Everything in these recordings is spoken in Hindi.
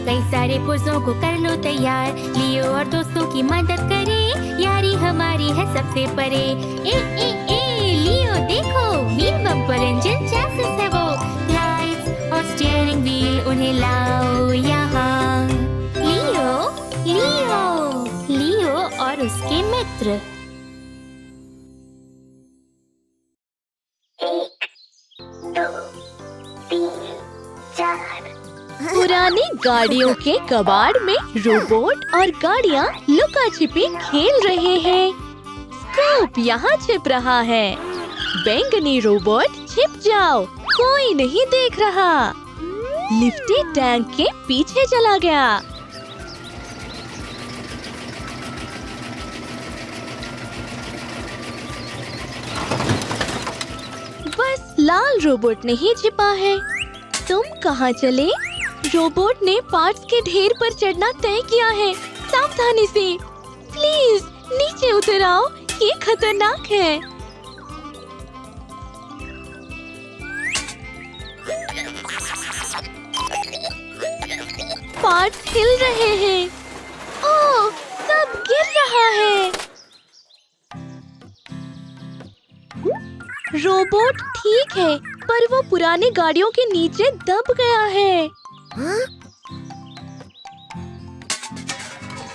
कई सारे पुर्जों को कर लो तैयार। लियो और दोस्तों की मदद करे, यारी हमारी है सबसे परे। लियो देखो, व्हील बम्पर इंजन चैसिस है वो। लाइट्स और स्टीयरिंग व्हील उन्हें लाओ यहाँ। लियो लियो लियो और उसके मित्र। 1 2 3 4। पुरानी गाड़ियों के कबाड़ में रोबोट और गाड़ियाँ लुका छिपी खेल रहे हैं। स्कूप यहाँ छिप रहा है। बैंगनी रोबोट छिप जाओ, कोई नहीं देख रहा। लिफ्टी टैंक के पीछे चला गया। बस लाल रोबोट नहीं छिपा है। तुम कहाँ चले? रोबोट ने पार्ट्स के ढेर पर चढ़ना तय किया है। सावधानी से, प्लीज नीचे उतर आओ, ये खतरनाक है। पार्ट्स हिल रहे हैं। ओह, सब गिर रहा है। रोबोट ठीक है, पर वो पुरानी गाड़ियों के नीचे दब गया है।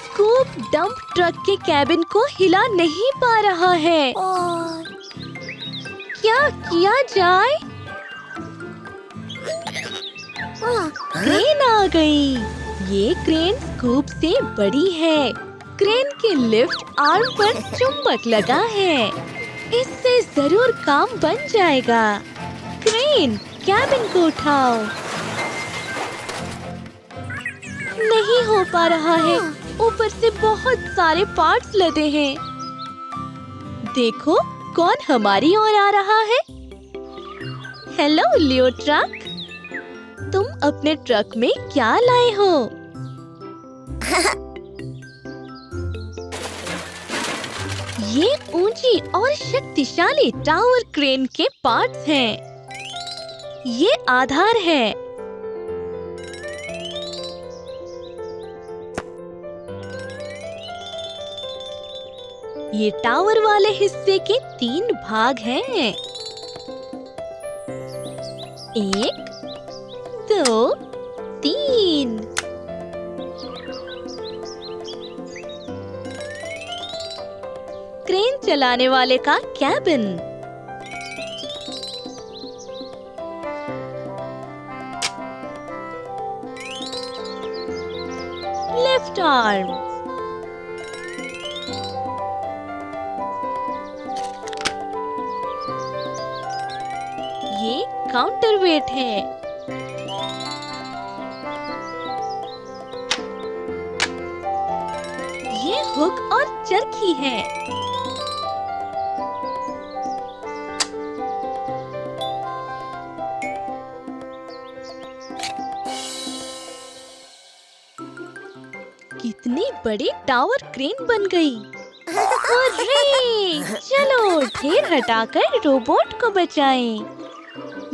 स्कूप डंप ट्रक के केबिन को हिला नहीं पा रहा है। क्या किया जाए? क्रेन आ गई। ये क्रेन स्कूप से बड़ी है। क्रेन के लिफ्ट आर्म पर चुंबक लगा है। इससे जरूर काम बन जाएगा। क्रेन, केबिन को उठाओ। नहीं हो पा रहा है, ऊपर से बहुत सारे पार्ट्स लदे हैं। देखो, कौन हमारी ओर आ रहा है। हेलो लियो ट्रक, तुम अपने ट्रक में क्या लाए हो? ये ऊंची और शक्तिशाली टावर क्रेन के पार्ट्स हैं। ये आधार है। ये टावर वाले हिस्से के 3 भाग हैं। 1 2 3। क्रेन चलाने वाले का केबिन। Left arm. ये काउंटर वेट है। ये हुक और चरखी है। कितनी बड़ी टावर क्रेन बन गई। अरे, चलो ढेर हटाकर रोबोट को बचाएं।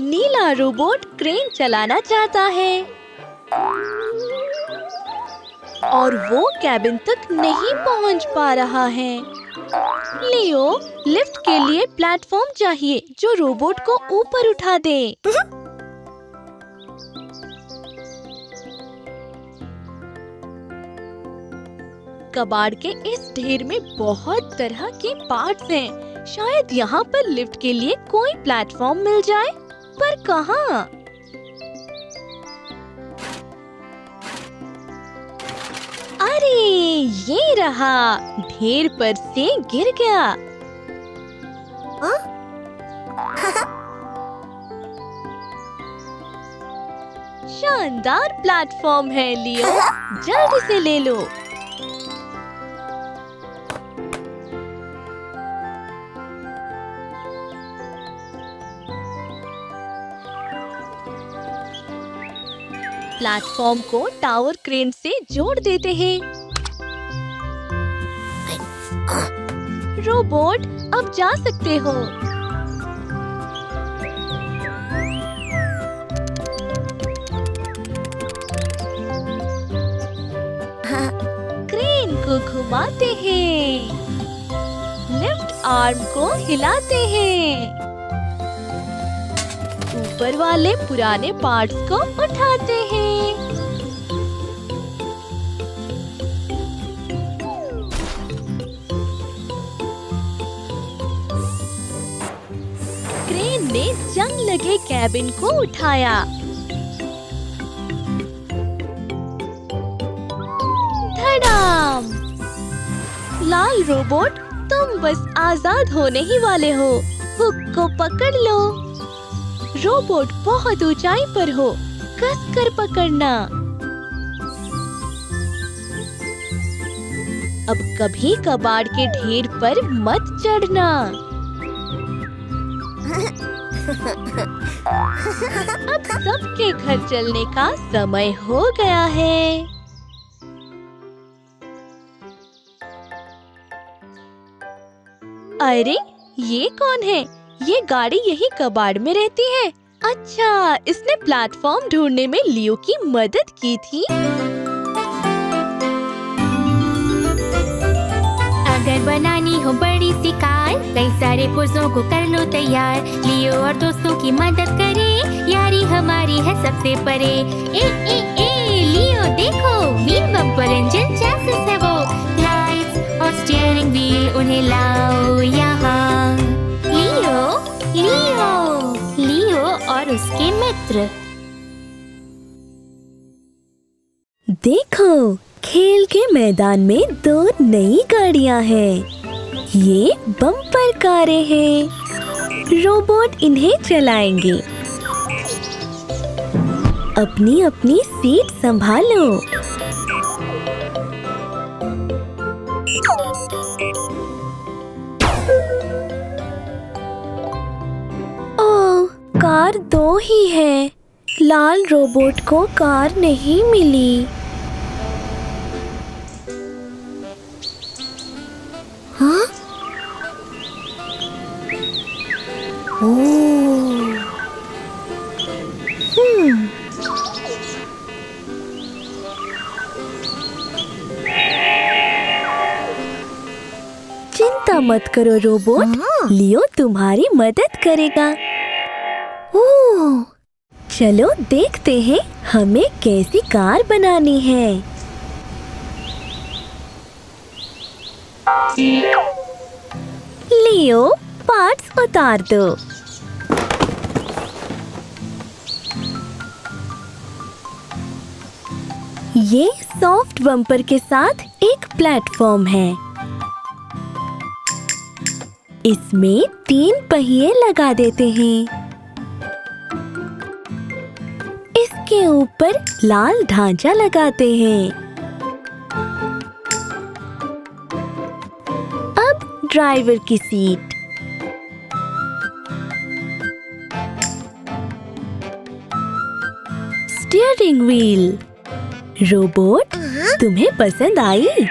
नीला रोबोट क्रेन चलाना चाहता है और वो केबिन तक नहीं पहुंच पा रहा है। लियो, लिफ्ट के लिए प्लेटफॉर्म चाहिए जो रोबोट को ऊपर उठा दे। कबाड़ के इस ढेर में बहुत तरह के पार्ट्स हैं। शायद यहाँ पर लिफ्ट के लिए कोई प्लेटफॉर्म मिल जाए, पर कहाँ? अरे, ये रहा। ढेर पर से गिर गया। शानदार प्लेटफॉर्म है लियो, जल्दी से ले लो। प्लेटफॉर्म को टावर क्रेन से जोड़ देते हैं। रोबोट, अब जा सकते हो। आर्म को हिलाते हैं। ऊपर वाले पुराने पार्ट्स को उठाते हैं। क्रेन ने जंग लगे कैबिन को उठाया। धड़ाम! लाल रोबोट, तुम बस आजाद होने ही वाले हो। हुक को पकड़ लो। रोबोट बहुत ऊंचाई पर हो, कस कर पकड़ना। अब कभी कबाड़ के ढेर पर मत चढ़ना। अब सबके घर चलने का समय हो गया है। अरे, ये कौन है? ये गाड़ी यही कबाड़ में रहती है। अच्छा, इसने प्लेटफॉर्म ढूंढने में लियो की मदद की थी। अगर बनानी हो बड़ी सी कार, कई सारे पुर्जों को कर लो तैयार। लियो और दोस्तों की मदद करे, यारी हमारी है सबसे परे। लियो देखो, व्हील बम्पर इंजन चैसिस है वो। लाइट्स और स्टीयरिंग व्हील उन्हें लाओ यहाँ। लियो और उसके मित्र। देखो, खेल के मैदान में 2 नई गाड़ियां हैं। ये बम्पर कारें हैं। रोबोट इन्हें चलाएंगे। अपनी अपनी सीट संभालो। ओह, कार 2 ही है। लाल रोबोट को कार नहीं मिली। हाँ? चिंता मत करो रोबोट, लियो तुम्हारी मदद करेगा। ओह, चलो देखते हैं हमें कैसी कार बनानी है। लियो, पार्ट्स उतार दो। ये सॉफ्ट बम्पर के साथ एक प्लेटफॉर्म है। इसमें 3 पहिए लगा देते हैं। इसके ऊपर लाल ढांचा लगाते हैं। अब ड्राइवर की सीट। Steering wheel. रोबोट, तुम्हें पसंद आई?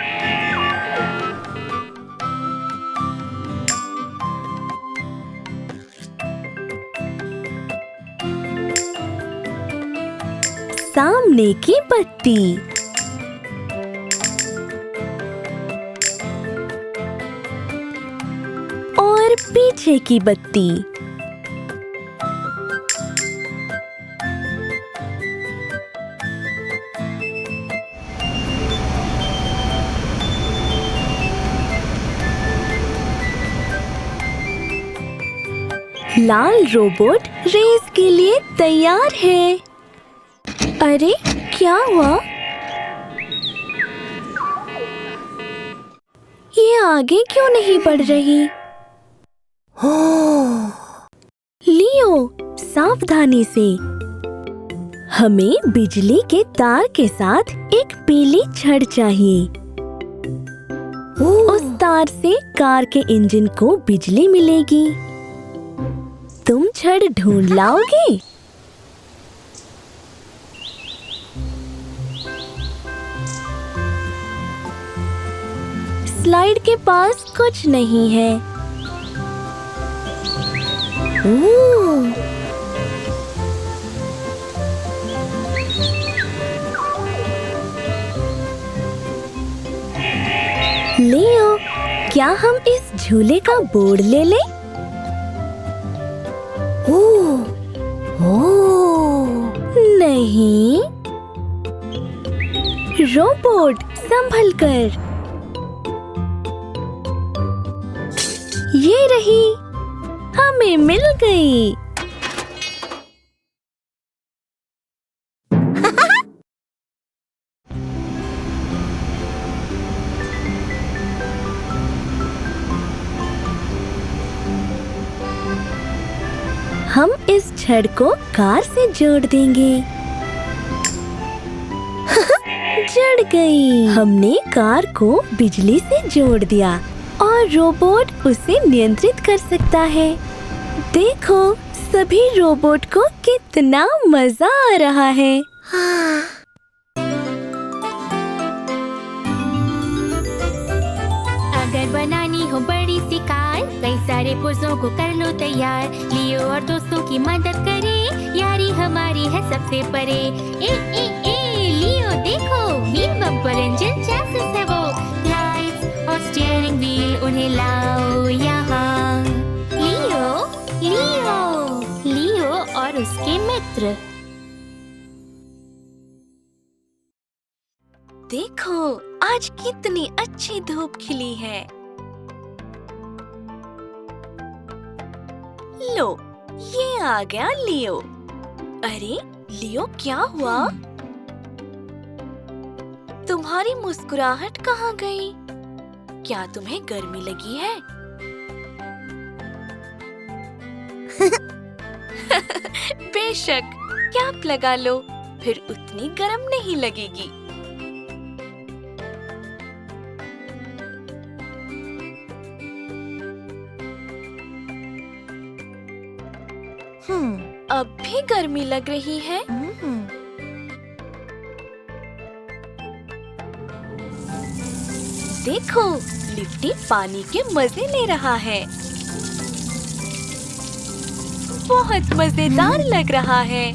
सामने की बत्ती। और पीछे की बत्ती। लाल रोबोट रेस के लिए तैयार है। अरे, क्या हुआ? ये आगे क्यों नहीं बढ़ रही? लियो, सावधानी से। हमें बिजली के तार के साथ एक पीली छड़ चाहिए। उस तार से कार के इंजन को बिजली मिलेगी। तुम छड़ ढूंढ लाओगे? स्लाइड के पास कुछ नहीं है। लियो, क्या हम इस झूले का बोर्ड ले लें? नहीं। रोबोट संभल कर। ये रही, हमें मिल गई। हम इस छड़ को कार से जोड़ देंगे। जड़ गई। हमने कार को बिजली से जोड़ दिया और रोबोट उसे नियंत्रित कर सकता है। देखो, सभी रोबोट को कितना मजा आ रहा है। अगर बनानी हो बड़ी सी कार, कई सारे पुर्जों को कर लो तैयार। लियो और दोस्तों की मदद करे, यारी हमारी है सबसे परे। लियो देखो, व्हील बम्पर इंजन चैसिस है वो। लाइट्स और स्टीयरिंग व्हील उन्हें लाओ यहाँ। लियो, लियो, लियो और उसके मित्र। देखो, आज कितनी अच्छी धूप खिली है। लो, ये आ गया लियो। अरे लियो, क्या हुआ? तुम्हारी मुस्कुराहट कहाँ गई? क्या तुम्हें गर्मी लगी है? बेशक, कैप लगा लो, फिर उतनी गर्म नहीं लगेगी। अब भी गर्मी लग रही है। देखो, लिफ्टी पानी के मजे ले रहा है। बहुत मजेदार लग रहा है।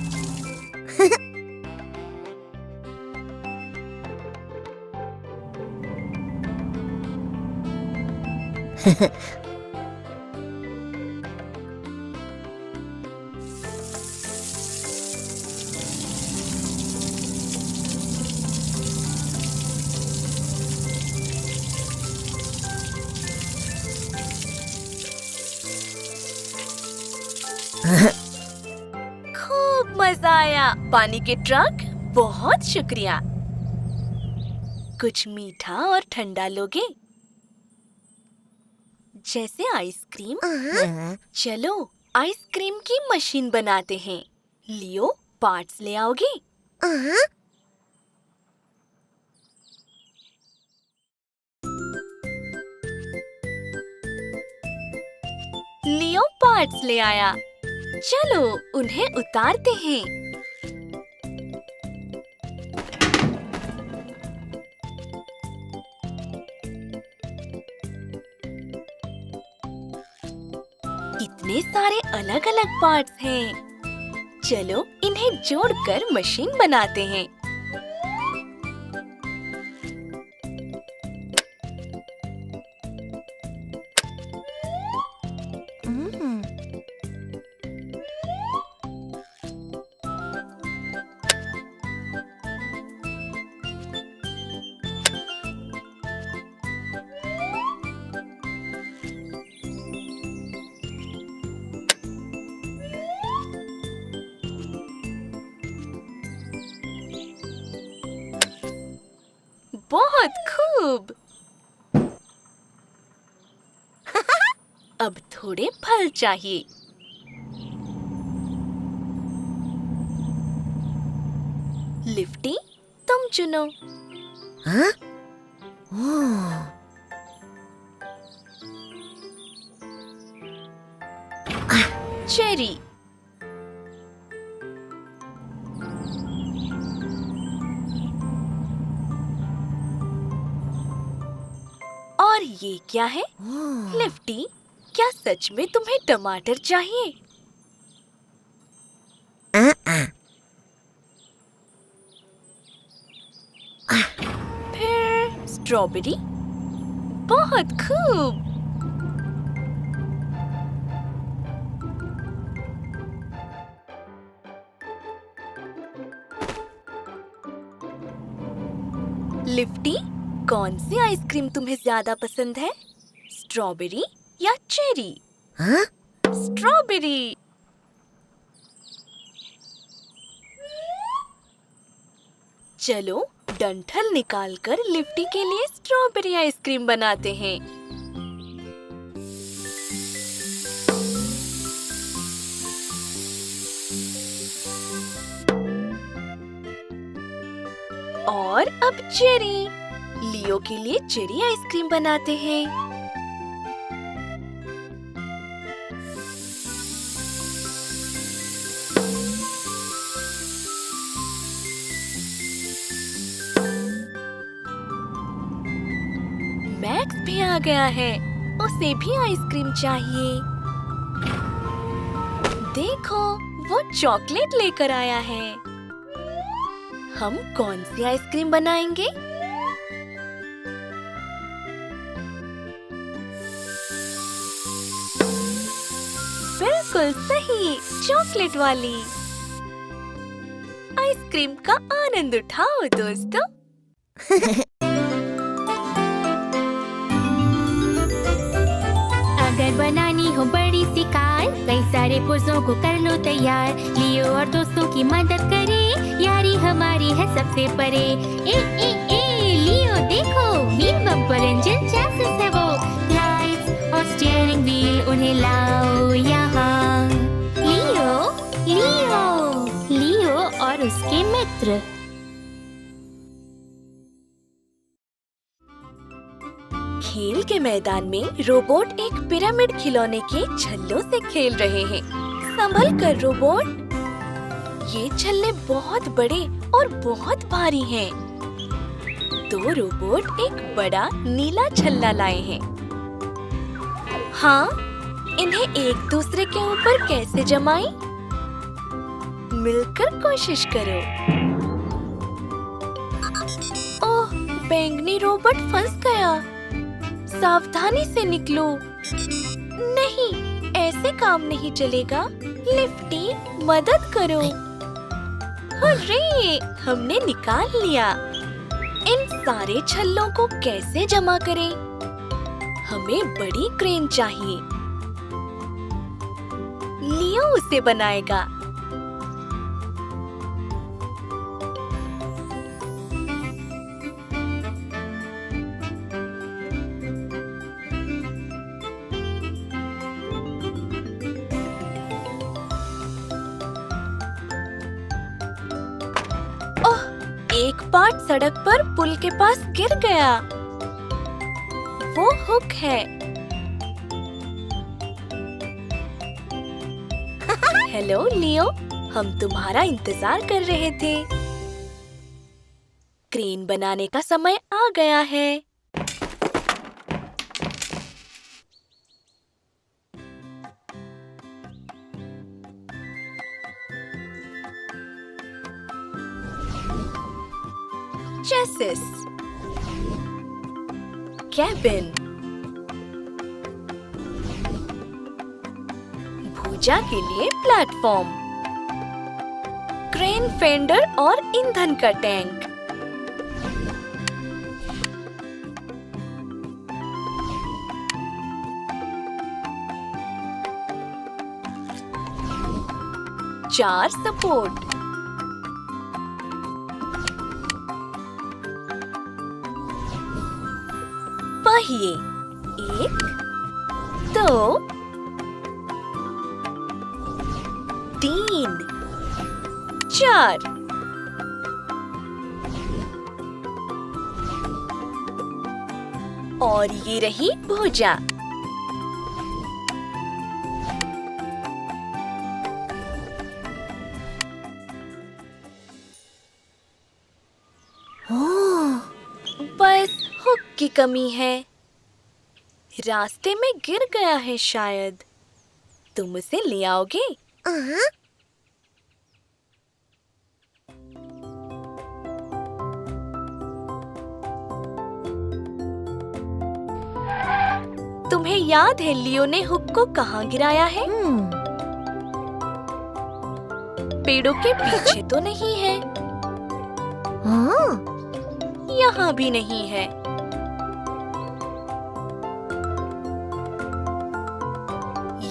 खूब मजा आया। पानी के ट्रक, बहुत शुक्रिया। कुछ मीठा और ठंडा लोगे? जैसे आइसक्रीम? चलो, आइसक्रीम की मशीन बनाते हैं। लियो, पार्ट्स ले आओगे? लियो पार्ट्स ले आया। चलो, उन्हें उतारते हैं। इतने सारे अलग-अलग पार्ट्स हैं। चलो, इन्हें जोड़कर मशीन बनाते हैं। बहुत खूब। अब थोड़े फल चाहिए। लिफ्टी, तुम चुनो। चेरी। और ये क्या है? लिफ्टी, क्या सच में तुम्हें टमाटर चाहिए? फिर स्ट्रॉबेरी? बहुत खूब। लिफ्टी, कौन सी आइसक्रीम तुम्हें ज्यादा पसंद है? स्ट्रॉबेरी या चेरी? हाँ? स्ट्रॉबेरी। चलो डंठल निकालकर लिफ्टी के लिए स्ट्रॉबेरी आइसक्रीम बनाते हैं। और अब चेरी। लियो के लिए चेरी आइसक्रीम बनाते हैं। मैक्स भी आ गया है, उसे भी आइसक्रीम चाहिए। देखो, वो चॉकलेट लेकर आया है। हम कौन सी आइसक्रीम बनाएंगे? बिल्कुल सही, चॉकलेट वाली। आइसक्रीम का आनंद उठाओ दोस्तों। अगर बनानी हो बड़ी सी कार, कई सारे पुर्जों को कर लो तैयार। लियो और दोस्तों की मदद करे, यारी हमारी है सबसे परे। लियो देखो, व्हील बम्पर इंजन चैसिस है वो। लाइट्स और स्टीयरिंग व्हील उन्हें लाओ यहाँ। लियो, लियो, लियो और उसके मित्र। खेल के मैदान में रोबोट एक पिरामिड खिलौने के छल्लों से खेल रहे हैं। संभल कर रोबोट। ये छल्ले बहुत बड़े और बहुत भारी हैं। तो रोबोट एक बड़ा नीला छल्ला लाए हैं। हाँ, इन्हें एक दूसरे के ऊपर कैसे जमाएं? मिलकर कोशिश करो। ओह, बैंगनी रोबोट फंस गया। सावधानी से निकलो। नहीं, ऐसे काम नहीं चलेगा। लिफ्टी, मदद करो। हुर्रे, हमने निकाल लिया। इन सारे छल्लों को कैसे जमा करें? हमें बड़ी क्रेन चाहिए। लियो उसे बनाएगा। एक पार्ट सड़क पर पुल के पास गिर गया। वो हुक है। हेलो लियो, हम तुम्हारा इंतजार कर रहे थे। क्रेन बनाने का समय आ गया है। चेसिस, कैबिन, भुजा के लिए प्लेटफॉर्म, क्रेन फेंडर और ईंधन का टैंक। चार सपोर्ट, पहिए, 1, 2, 3, 4। और ये रही भुजा। बस हुक की कमी है। रास्ते में गिर गया है शायद। तुम उसे ले आओगे? तुम्हें याद है लियो ने हुक को कहाँ गिराया है? पेड़ों के पीछे तो नहीं है। यहाँ भी नहीं है।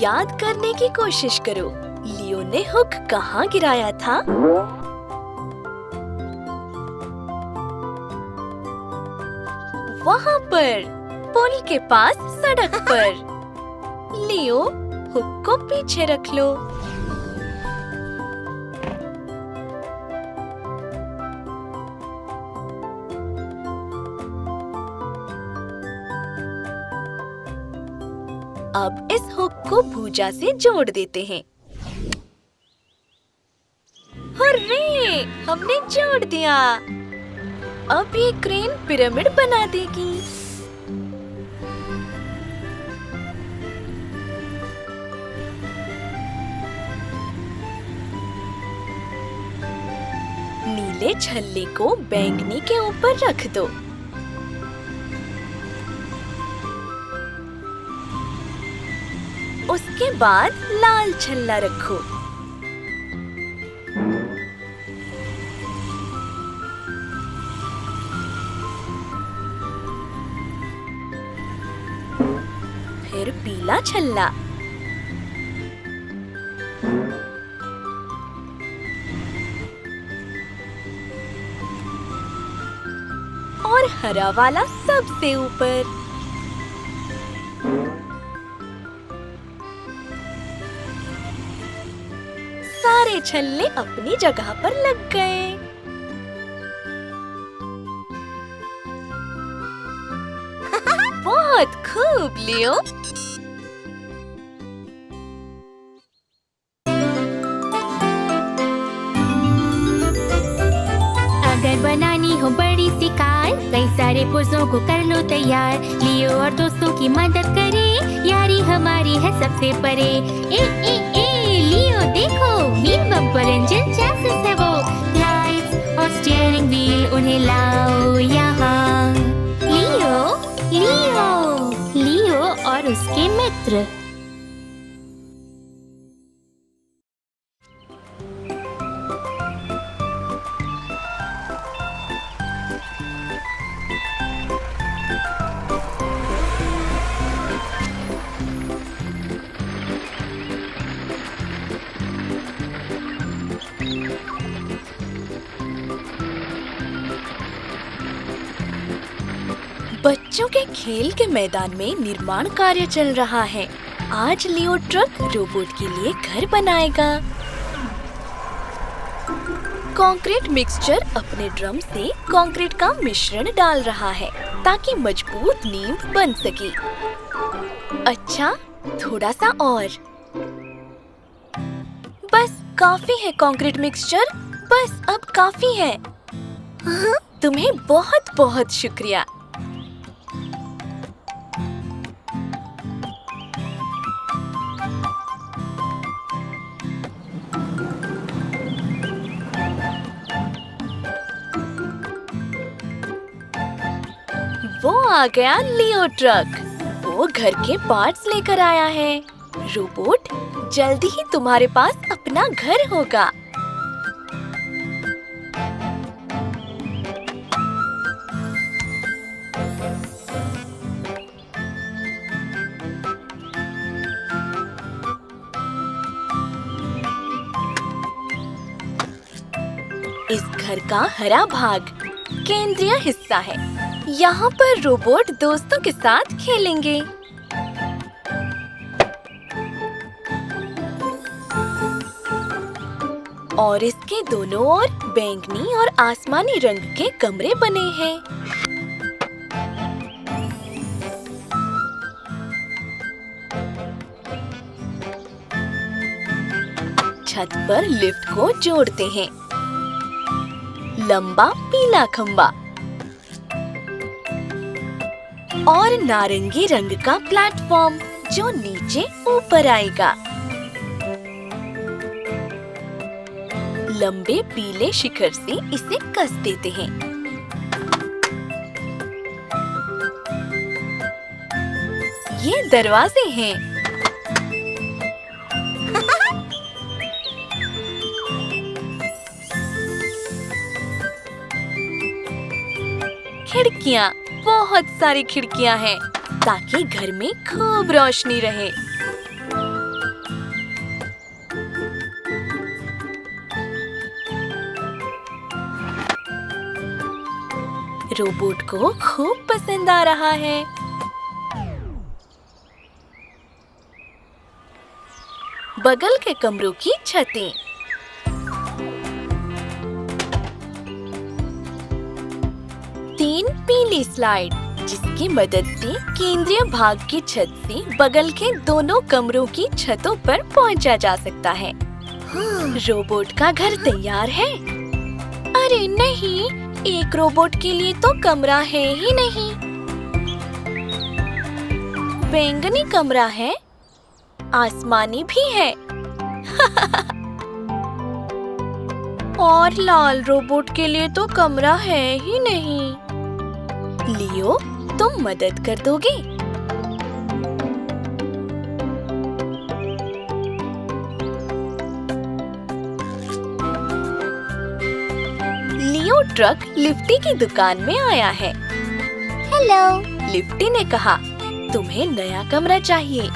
याद करने की कोशिश करो, लियो ने हुक कहाँ गिराया था? वहाँ पर, पुल के पास सड़क पर। लियो, हुक को पीछे रख लो। अब इस हुक को भुजा से जोड़ देते हैं। हुर्रे! हमने जोड़ दिया। अब ये क्रेन पिरामिड बना देगी। नीले छल्ले को बैंगनी के ऊपर रख दो। उसके बाद लाल छल्ला रखो। फिर पीला छल्ला। और हरा वाला सबसे ऊपर। सारे छल्ले अपनी जगह पर लग गए। बहुत खूब लियो। अगर बनानी हो बड़ी सी कार, कई सारे पुर्जों को कर लो तैयार। लियो और दोस्तों की मदद करे, यारी हमारी है सबसे परे। ए ए ए लियो देखो, व्हील बम्पर इंजन चैसिस है वो। लाइट्स और स्टीयरिंग व्हील उन्हें लाओ यहाँ। लियो लियो लियो और उसके मित्र। बच्चों के खेल के मैदान में निर्माण कार्य चल रहा है। आज लियो ट्रक रोबोट के लिए घर बनाएगा। कंक्रीट मिक्सचर अपने ड्रम से कंक्रीट का मिश्रण डाल रहा है ताकि मजबूत नींव बन सके। अच्छा, थोड़ा सा और। बस काफी है कंक्रीट मिक्सचर, बस अब काफी है। तुम्हें बहुत बहुत शुक्रिया। वो आ गया लियो ट्रक। वो घर के पार्ट्स लेकर आया है। रोबोट, जल्दी ही तुम्हारे पास अपना घर होगा। इस घर का हरा भाग केंद्रीय हिस्सा है। यहाँ पर रोबोट दोस्तों के साथ खेलेंगे। और इसके दोनों ओर बैंगनी और आसमानी रंग के कमरे बने हैं। छत पर लिफ्ट को जोड़ते हैं। लंबा पीला खंबा और नारंगी रंग का प्लेटफॉर्म जो नीचे ऊपर आएगा। लंबे पीले शिखर से इसे कस देते हैं। ये दरवाजे हैं। खिड़कियाँ, बहुत सारी खिड़कियाँ हैं ताकि घर में खूब रोशनी रहे। रोबोट को खूब पसंद आ रहा है। बगल के कमरों की छतें। तीन पीली स्लाइड जिसकी मदद से केंद्रीय भाग की छत से बगल के दोनों कमरों की छतों पर पहुंचा जा सकता है। रोबोट का घर तैयार है। अरे नहीं, एक रोबोट के लिए तो कमरा है ही नहीं। बैंगनी कमरा है, आसमानी भी है। और लाल रोबोट के लिए तो कमरा है ही नहीं। लियो, तुम मदद कर दोगे? लियो ट्रक लिफ्टी की दुकान में आया है। हेलो। लिफ्टी ने कहा, तुम्हें नया कमरा चाहिए।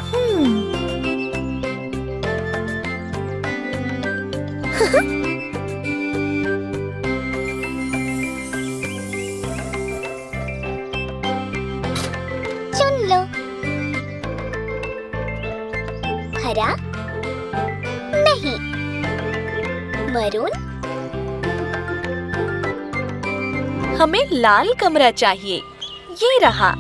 चुन लो। हरा? नहीं। मरून? हमें लाल कमरा चाहिए। ये रहा।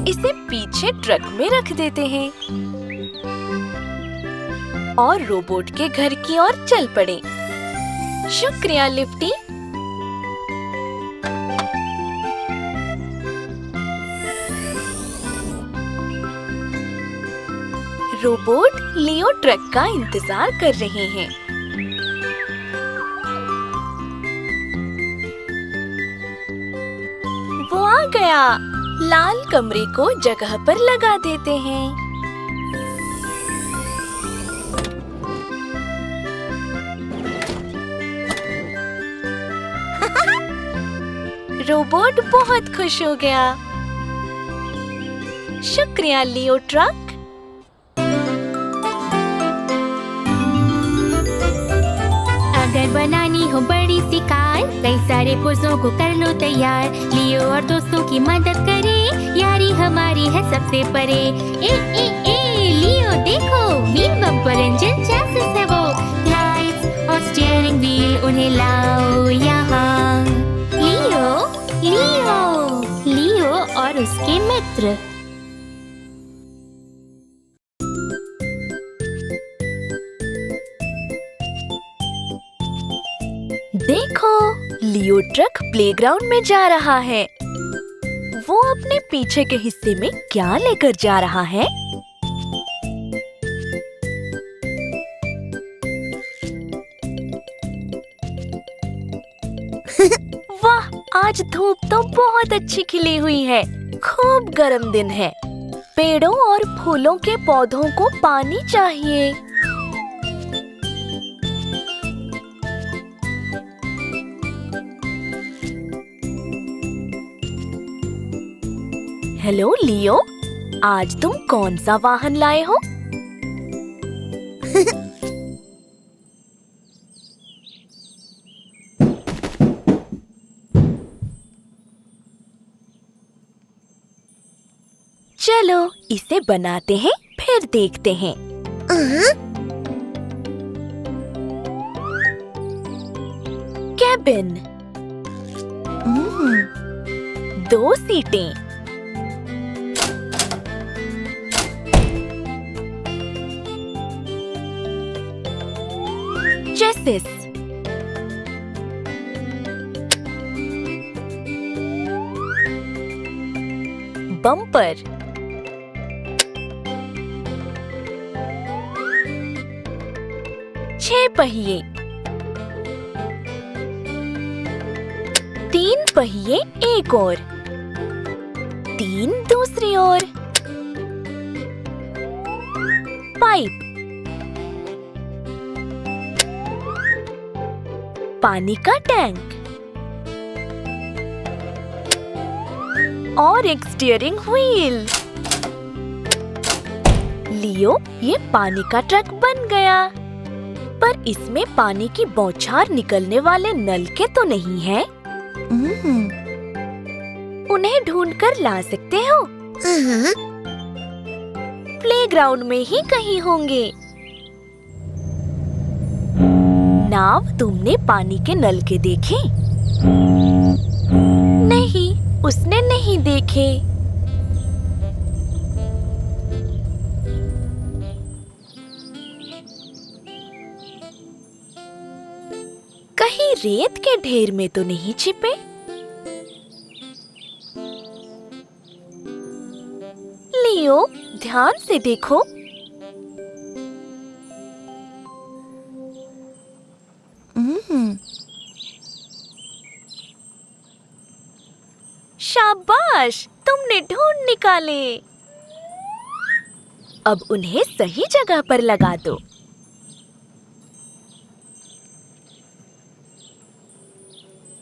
इसे पीछे ट्रक में रख देते हैं और रोबोट के घर की ओर चल पड़े। शुक्रिया लिफ्टी। रोबोट लियो ट्रक का इंतजार कर रहे हैं। वो आ गया। लाल कमरे को जगह पर लगा देते हैं। रोबोट बहुत खुश हो गया। शुक्रिया लियो ट्रक। अगर बनानी हो बड़ी सी कार, कई सारे पुर्जों को कर लो तैयार। लियो और दोस्तों की मदद करे, यारी हमारी है सबसे परे। लियो देखो, व्हील बम्पर इंजन चैसिस है वो। लाइट्स और स्टीयरिंग व्हील उन्हें लाओ यहाँ। लियो, लियो, लियो और उसके मित्र। देखो, लियो ट्रक प्लेग्राउंड में जा रहा है। वो अपने पीछे के हिस्से में क्या लेकर जा रहा है? वाह, आज धूप तो बहुत अच्छी खिली हुई है। खूब गर्म दिन है। पेड़ों और फूलों के पौधों को पानी चाहिए। हेलो लियो, आज तुम कौन सा वाहन लाए हो? चलो इसे बनाते हैं, फिर देखते हैं। कैबिन। 2 सीटें। चेसिस। बम्पर। छह पहिए। 3 पहिए एक और। 3 दूसरी ओर। पाइप, पानी का टैंक और एक स्टीयरिंग व्हील। लियो, ये पानी का ट्रक बन गया। पर इसमें पानी की बौछार निकलने वाले नलके तो नहीं हैं। उन्हें ढूंढकर ला सकते हो? प्लेग्राउंड में ही कहीं होंगे। नाव, तुमने पानी के नलके देखे? नहीं, उसने नहीं देखे। कहीं रेत के ढेर में तो नहीं छिपे? लियो, ध्यान से देखो। शाबाश, तुमने ढूंढ निकाले। अब उन्हें सही जगह पर लगा दो।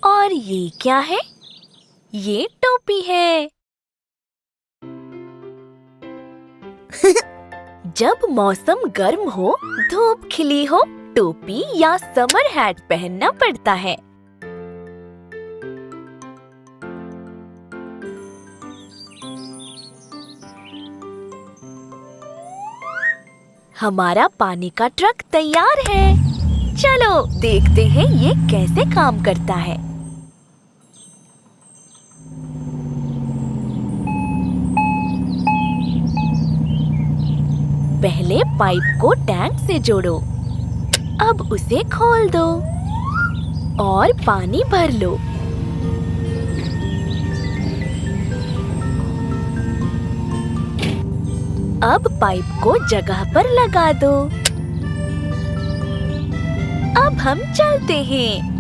और ये क्या है? ये टोपी है। जब मौसम गर्म हो, धूप खिली हो, टोपी या समर हैट पहनना पड़ता है। हमारा पानी का ट्रक तैयार है। चलो देखते हैं ये कैसे काम करता है। पहले पाइप को टैंक से जोड़ो। अब उसे खोल दो और पानी भर लो। अब पाइप को जगह पर लगा दो। अब हम चलते हैं।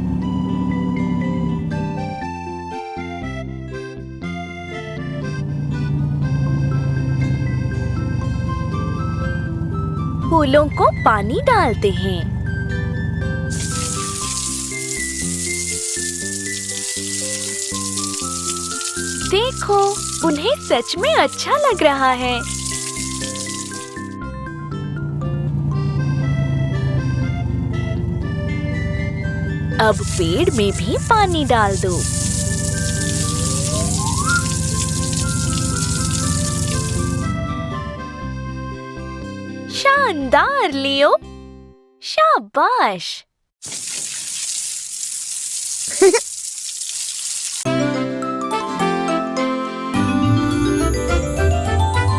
फूलों को पानी डालते हैं। देखो, उन्हें सच में अच्छा लग रहा है। अब पेड़ में भी पानी डाल दो। शानदार लियो, शाबाश।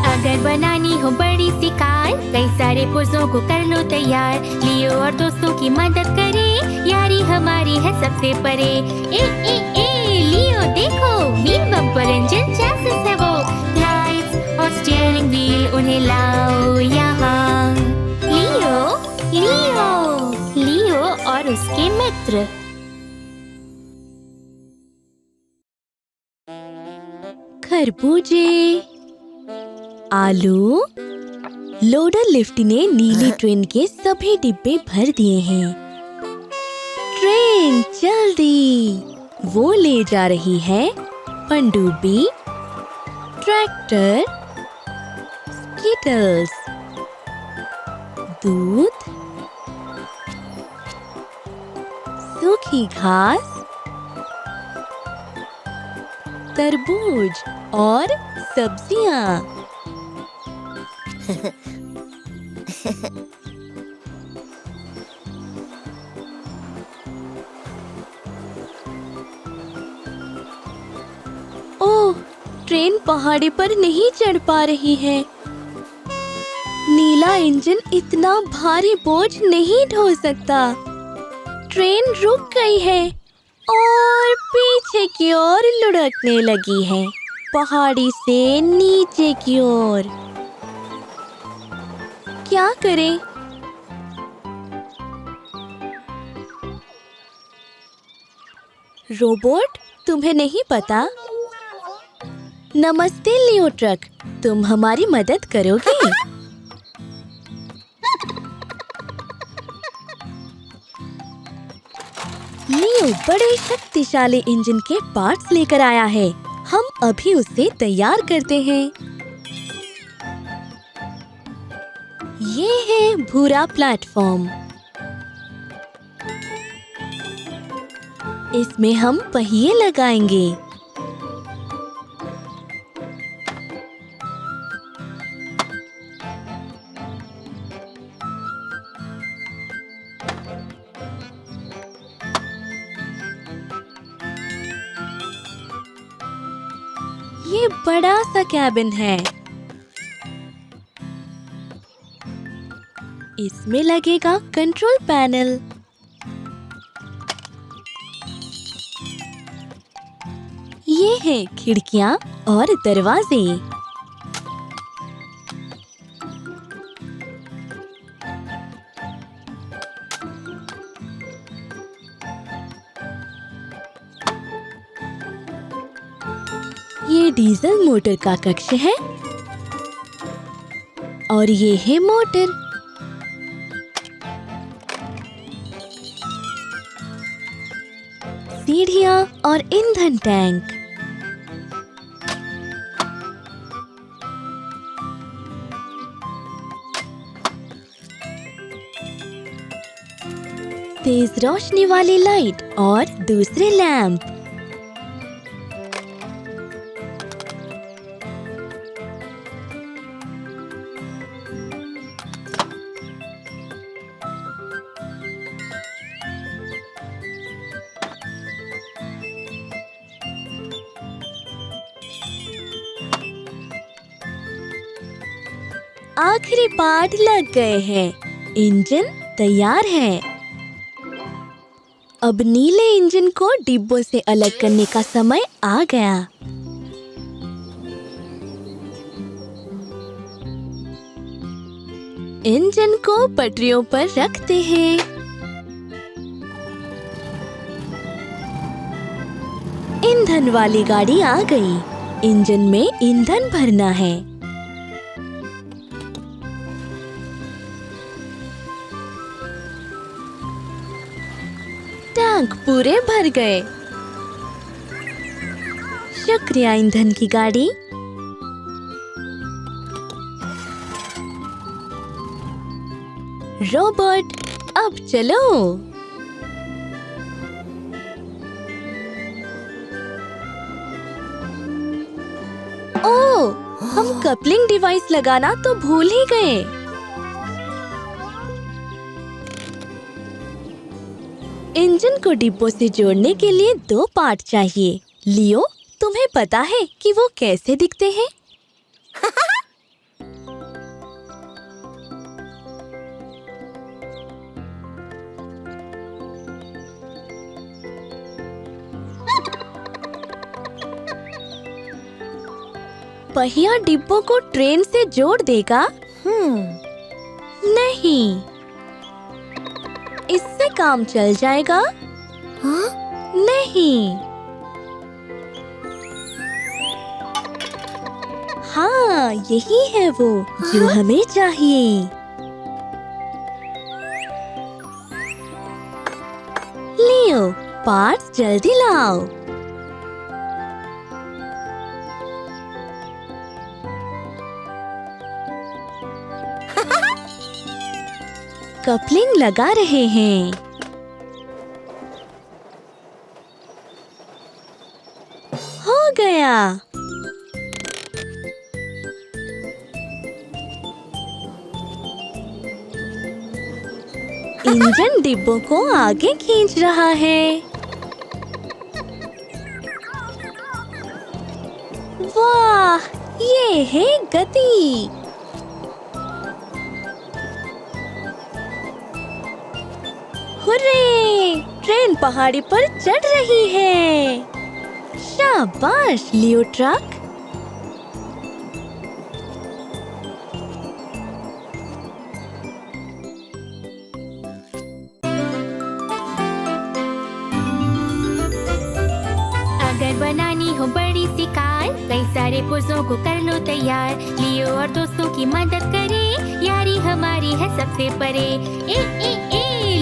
अगर बनानी हो बड़ी सी कार, कई सारे पुर्जों को कर लो तैयार। लियो और दोस्तों की मदद करे, यारी हमारी है सबसे परे। लियो देखो, व्हील बम्पर इंजन चैसिस है वो। लाइट्स और स्टीयरिंग व्हील, उन्हें लाओ यहाँ। लियो, लियो, लियो और उसके मित्र। खरबूजे, आलू। लोडर लिफ्ट ने नीली ट्रेन के सभी डिब्बे भर दिए हैं। ट्रेन जल्दी! वो ले जा रही है पनडुब्बी, ट्रैक्टर, स्कीटल्स, दूध, सूखी घास, तरबूज और सब्जियां। ओह, ट्रेन पहाड़ी पर नहीं चढ़ पा रही है। नीला इंजन इतना भारी बोझ नहीं ढो सकता। ट्रेन रुक गई है और पीछे की ओर लुढ़कने लगी है, पहाड़ी से नीचे की ओर। क्या करें? रोबोट, तुम्हें नहीं पता? नमस्ते लियो ट्रक, तुम हमारी मदद करोगे? लियो बड़े शक्तिशाली इंजन के पार्ट्स लेकर आया है। हम अभी उसे तैयार करते हैं। ये है भूरा प्लेटफॉर्म। इसमें हम पहिए लगाएंगे। ये बड़ा सा कैबिन है। इसमें लगेगा कंट्रोल पैनल। ये हैं खिड़कियां और दरवाजे। ये डीजल मोटर का कक्ष है और ये है मोटर। सीढ़ियां और ईंधन टैंक। तेज रोशनी वाली लाइट और दूसरे लैंप। आखिरी पार्ट लग गए हैं। इंजन तैयार है। अब नीले इंजन को डिब्बों से अलग करने का समय आ गया। इंजन को पटरियों पर रखते हैं। ईंधन वाली गाड़ी आ गई। इंजन में ईंधन भरना है। टैंक पूरे भर गए। शुक्रिया ईंधन की गाड़ी। रोबोट, अब चलो। ओह, हम कपलिंग डिवाइस लगाना तो भूल ही गए। इंजन को डिब्बों से जोड़ने के लिए 2 पार्ट चाहिए। लियो, तुम्हें पता है कि वो कैसे दिखते हैं? पहिया डिब्बों को ट्रेन से जोड़ देगा? नहीं, इससे काम चल जाएगा? नहीं। हाँ, यही है वो जो हमें चाहिए। लियो, पार्ट्स जल्दी लाओ। कपलिंग लगा रहे हैं। हो गया। इंजन डिब्बों को आगे खींच रहा है। वाह, ये है गति। हुर्रे! ट्रेन पहाड़ी पर चढ़ रही है। शाबाश लियो ट्रक। अगर अगर बनानी हो बड़ी सी कार, कई सारे पुर्जों को कर लो तैयार। लियो और दोस्तों की मदद करे, यारी हमारी है सबसे परे।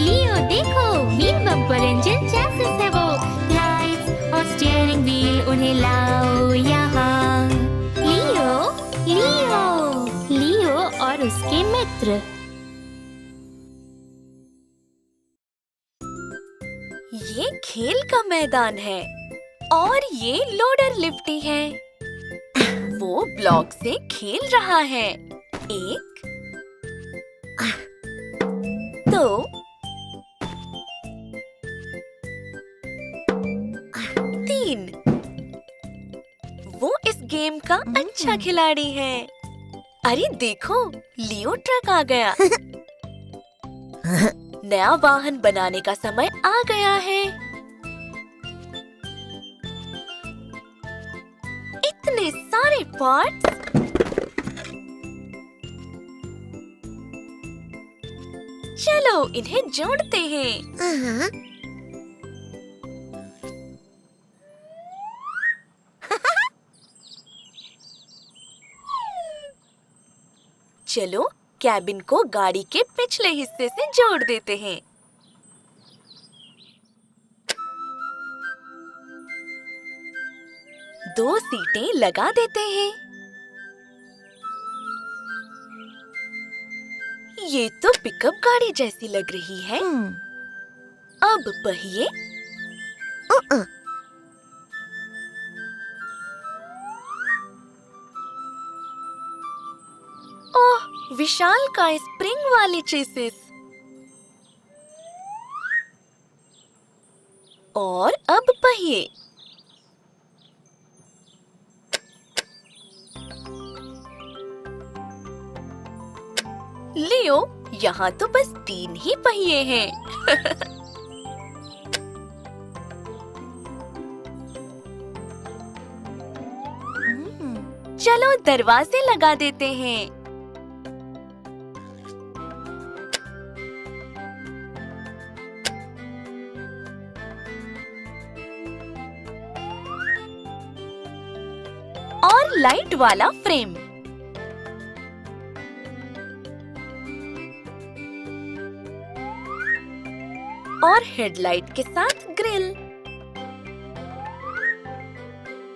लियो देखो, व्हील बम्पर इंजन चैसिस है वो। लाइट्स और स्टीयरिंग व्हील उन्हें लाओ यहाँ। लियो लियो लियो और उसके मित्र। ये खेल का मैदान है और ये लोडर लिफ्टी है। वो ब्लॉक से खेल रहा है। 1 2 3। वो इस गेम का अच्छा खिलाड़ी है। अरे देखो, लियो ट्रक आ गया। नया वाहन बनाने का समय आ गया है। इतने सारे पार्ट्स। चलो इन्हें जोड़ते हैं। चलो कैबिन को गाड़ी के पिछले हिस्से से जोड़ देते हैं। दो सीटें लगा देते हैं। ये तो पिकअप गाड़ी जैसी लग रही है। अब पहिए। ओह, विशाल का स्प्रिंग वाली चेसिस। और अब पहिए। लियो, यहाँ तो बस 3 ही पहिए हैं। चलो दरवाजे लगा देते हैं। और लाइट वाला फ्रेम। और हेडलाइट के साथ ग्रिल।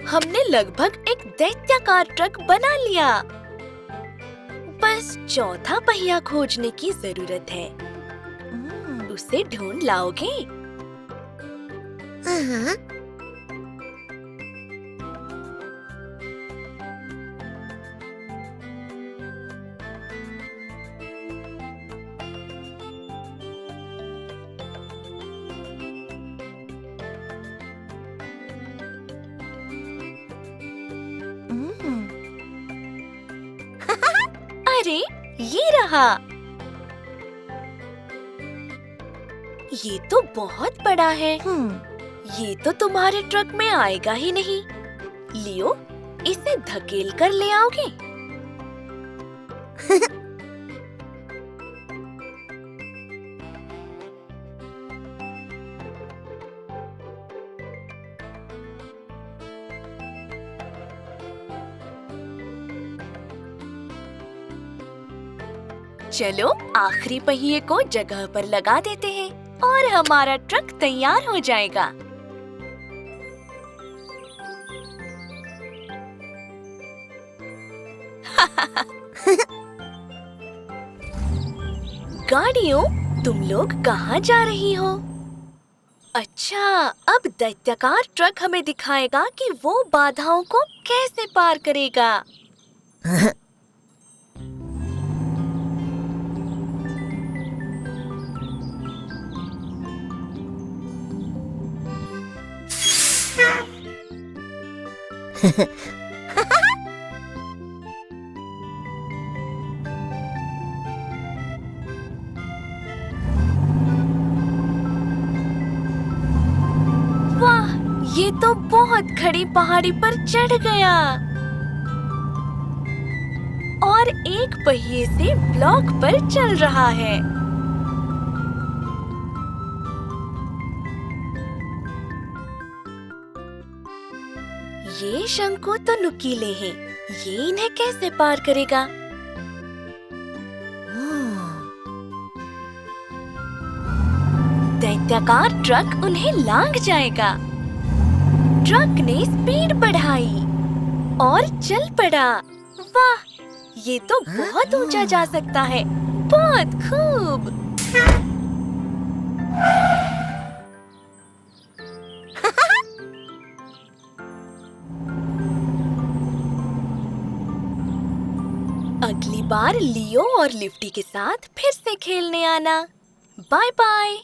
हमने लगभग एक दैत्याकार ट्रक बना लिया। बस चौथा पहिया खोजने की जरूरत है। उसे ढूंढ लाओगे? अरे ये रहा। ये तो बहुत बड़ा है। ये तो तुम्हारे ट्रक में आएगा ही नहीं। लियो, इसे धकेल कर ले आओगे? चलो आखिरी पहिए को जगह पर लगा देते हैं और हमारा ट्रक तैयार हो जाएगा। गाड़ियों, तुम लोग कहाँ जा रही हो? अच्छा, अब दैत्याकार ट्रक हमें दिखाएगा कि वो बाधाओं को कैसे पार करेगा। वाह, ये तो बहुत खड़ी पहाड़ी पर चढ़ गया और एक पहिए से ब्लॉक पर चल रहा है। ये शंकु तो नुकीले हैं, ये इन्हें कैसे पार करेगा? दैत्याकार ट्रक उन्हें लांघ जाएगा। ट्रक ने स्पीड बढ़ाई और चल पड़ा। वाह, ये तो बहुत ऊंचा जा सकता है। बहुत खूब। अगली बार लियो और लिफ्टी के साथ फिर से खेलने आना। Bye bye.